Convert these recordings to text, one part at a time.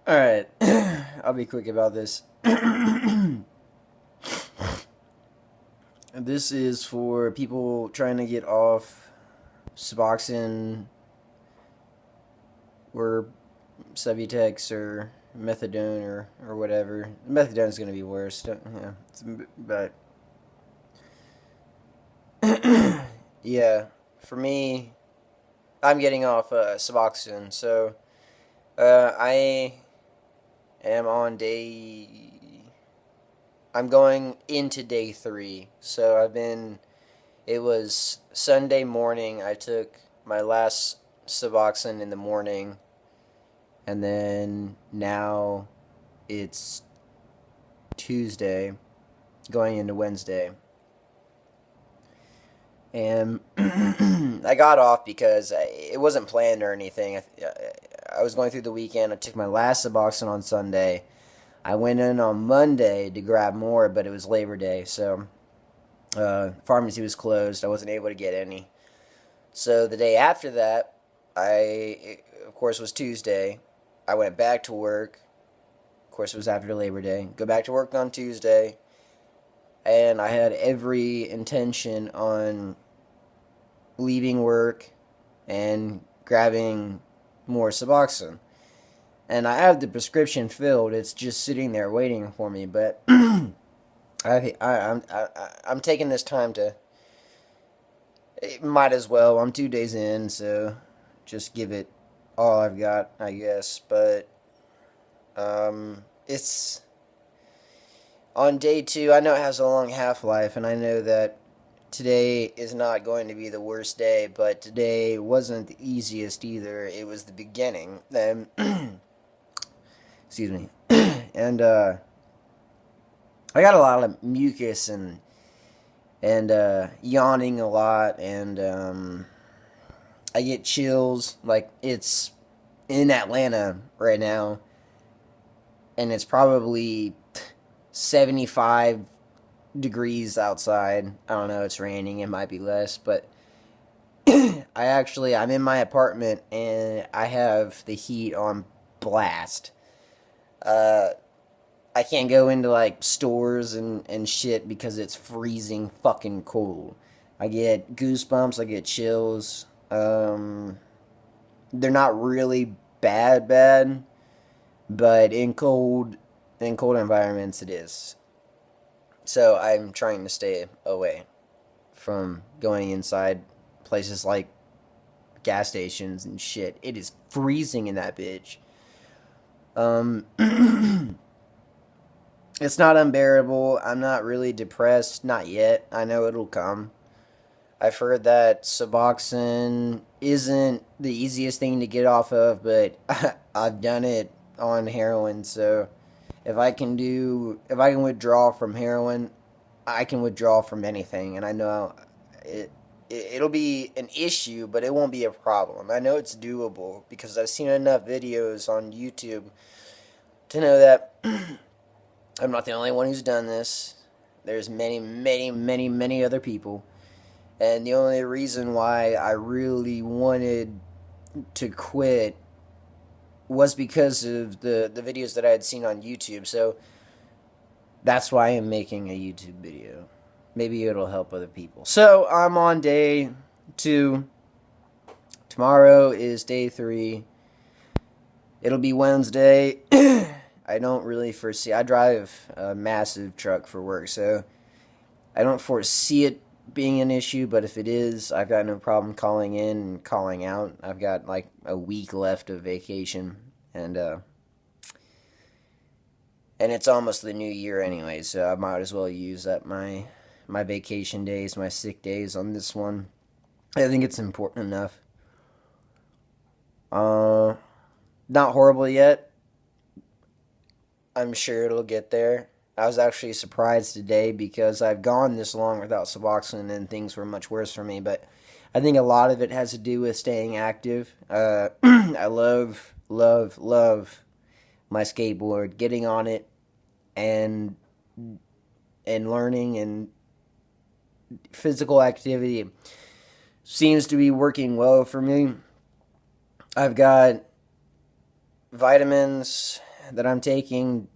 Alright, I'll be quick about this. This is for people trying to get off suboxone or Subutex or methadone or whatever. Methadone is going to be worse. Yeah, but yeah, for me, I'm getting off suboxone. So I am on day. I'm going into day 3. So I've been. It was Sunday morning. I took my last suboxone in the morning, and then now it's Tuesday, going into Wednesday. And I got off because it wasn't planned or anything. I was going through the weekend. I took my last Suboxone on Sunday. I went in on Monday to grab more, but it was Labor Day, so pharmacy was closed. I wasn't able to get any. So the day after that, of course, was Tuesday. I went back to work. Of course, it was after Labor Day. Go back to work on Tuesday. And I had every intention on leaving work and grabbing more Suboxone. And I have the prescription filled. It's just sitting there waiting for me. But I'm taking this time to. Might as well. I'm 2 days in, so just give it all I've got, I guess. But it's on day 2. I know it has a long half-life, and I know that today is not going to be the worst day, but today wasn't the easiest either. It was the beginning. And excuse me. And I got a lot of mucus and yawning a lot, and I get chills. Like, it's in Atlanta right now, and it's probably 75 degrees outside. I don't know, it's raining, it might be less, but I'm in my apartment, and I have the heat on blast. I can't go into, like, stores and shit because it's freezing fucking cold. I get goosebumps, I get chills. They're not really bad, but in cold environments it is. So I'm trying to stay away from going inside places like gas stations and shit. It is freezing in that bitch. It's not unbearable. I'm not really depressed. Not yet. I know it'll come. I've heard that Suboxone isn't the easiest thing to get off of, but I've done it on heroin, so if I can withdraw from heroin, I can withdraw from anything, and I know it'll be an issue, but it won't be a problem. I know it's doable because I've seen enough videos on YouTube to know that I'm not the only one who's done this. There's many other people. And the only reason why I really wanted to quit was because of the videos that I had seen on YouTube. So that's why I'm making a YouTube video. Maybe it'll help other people. So I'm on day 2. Tomorrow is day 3. It'll be Wednesday. I don't really foresee. I drive a massive truck for work, so I don't foresee it being an issue, but if it is, I've got no problem calling in and calling out. I've got like a week left of vacation, and it's almost the new year anyway, so I might as well use up my vacation days, my sick days on this one. I think it's important enough. Not horrible yet. I'm sure it'll get there. I was actually surprised today because I've gone this long without Suboxone and things were much worse for me, but I think a lot of it has to do with staying active. I love my skateboard, getting on it and learning, and physical activity seems to be working well for me. I've got vitamins, that I'm taking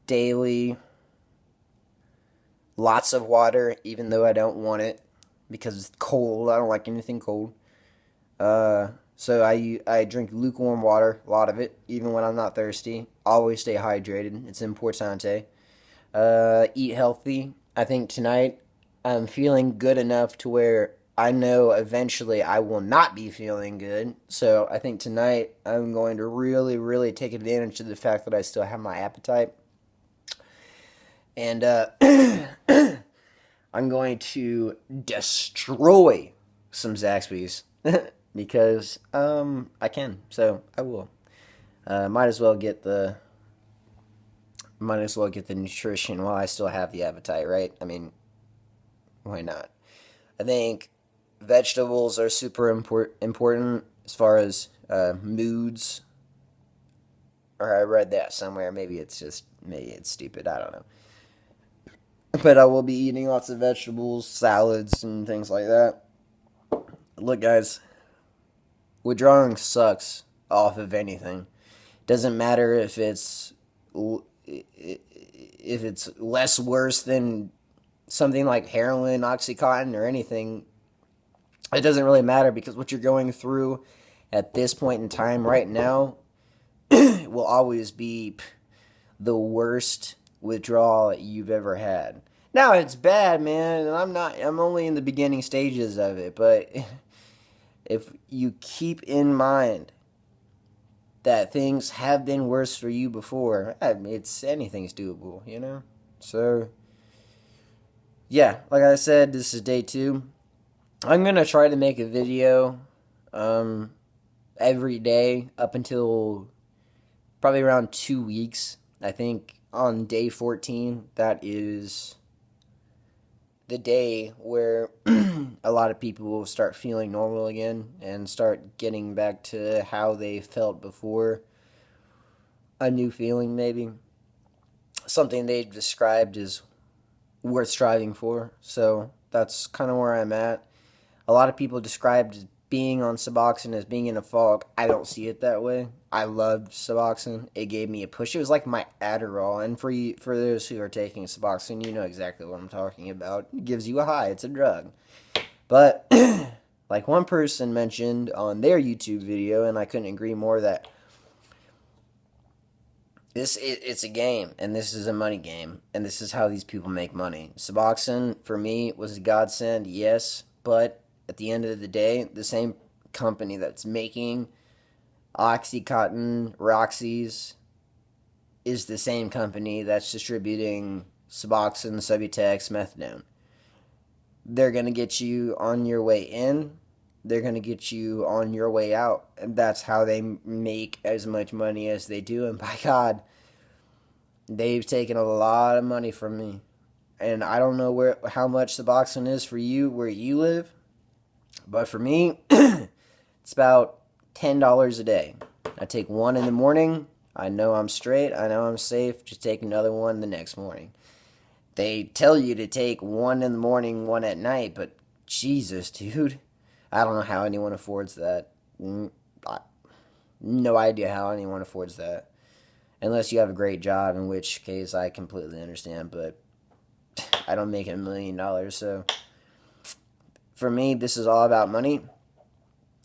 daily. Lots of water, even though I don't want it because it's cold. I don't like anything cold. So I drink lukewarm water, a lot of it, even when I'm not thirsty. Always stay hydrated. It's importante. Eat healthy. I think tonight I'm feeling good enough to where I know eventually I will not be feeling good. So I think tonight I'm going to really, really take advantage of the fact that I still have my appetite. And I'm going to destroy some Zaxby's because I can. So I will. Might as well get the nutrition while I still have the appetite, right? I mean, why not? I think vegetables are super important as far as moods. Or I read that somewhere. Maybe it's stupid. I don't know. But I will be eating lots of vegetables, salads, and things like that. Look, guys, withdrawing sucks off of anything. Doesn't matter if it's less worse than something like heroin, Oxycontin, or anything. It doesn't really matter because what you're going through at this point in time right now will always be the worst withdrawal you've ever had. Now it's bad, man, and I'm only in the beginning stages of it, but if you keep in mind that things have been worse for you before, anything's doable, you know? So yeah, like I said, this is day 2. I'm going to try to make a video every day up until probably around 2 weeks. I think on day 14, that is the day where a lot of people will start feeling normal again and start getting back to how they felt before. A new feeling, maybe. Something they've described as worth striving for. So that's kind of where I'm at. A lot of people described being on Suboxone as being in a fog. I don't see it that way. I loved Suboxone. It gave me a push. It was like my Adderall. And for those who are taking Suboxone, you know exactly what I'm talking about. It gives you a high. It's a drug. But like one person mentioned on their YouTube video, and I couldn't agree more, that it's a game, and this is a money game, and this is how these people make money. Suboxone, for me, was a godsend, yes, but at the end of the day, the same company that's making Oxycontin, Roxy's, is the same company that's distributing Suboxone, Subutex, Methadone. They're going to get you on your way in. They're going to get you on your way out. And that's how they make as much money as they do. And by God, they've taken a lot of money from me. And I don't know how much Suboxone is for you where you live. But for me, it's about $10 a day. I take one in the morning. I know I'm straight. I know I'm safe. Just take another one the next morning. They tell you to take one in the morning, one at night, but Jesus, dude. I don't know how anyone affords that. No idea how anyone affords that. Unless you have a great job, in which case I completely understand, but I don't make $1 million, so for me, this is all about money.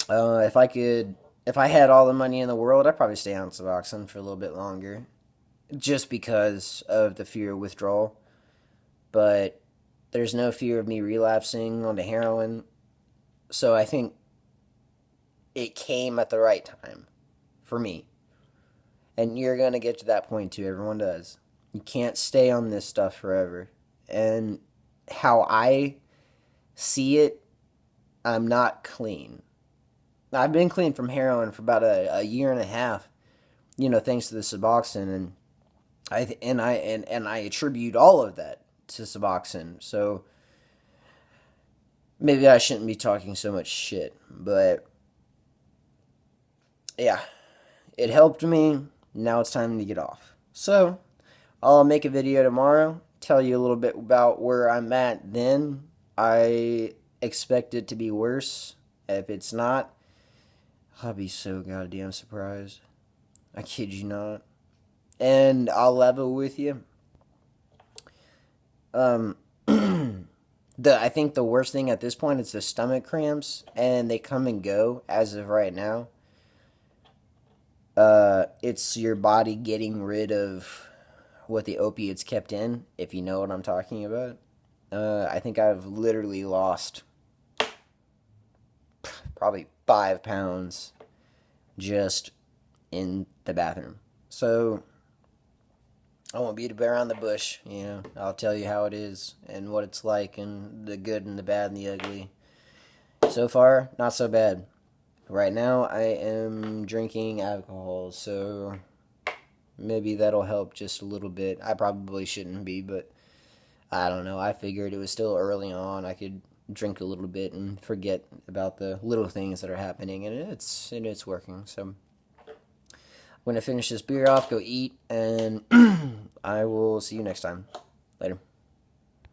If I had all the money in the world, I'd probably stay on Suboxone for a little bit longer, just because of the fear of withdrawal. But there's no fear of me relapsing onto heroin, so I think it came at the right time for me. And you're gonna get to that point too. Everyone does. You can't stay on this stuff forever. And how I see it, I'm not clean. I've been clean from heroin for about a year and a half, thanks to the Suboxone, and I attribute all of that to Suboxone. So maybe I shouldn't be talking so much shit, but yeah, it helped me. Now it's time to get off. So I'll make a video tomorrow, tell you a little bit about where I'm at then. I expect it to be worse. If it's not, I'll be so goddamn surprised. I kid you not. And I'll level with you. Um, I think the worst thing at this point is the stomach cramps, and they come and go as of right now. It's your body getting rid of what the opiates kept in, if you know what I'm talking about. I think I've literally lost probably 5 pounds just in the bathroom. So I won't beat around the bush, you know. I'll tell you how it is and what it's like and the good and the bad and the ugly. So far, not so bad. Right now, I am drinking alcohol, so maybe that'll help just a little bit. I probably shouldn't be, but I don't know. I figured it was still early on. I could drink a little bit and forget about the little things that are happening, and it's working. So I'm gonna finish this beer off, go eat, and I will see you next time. Later.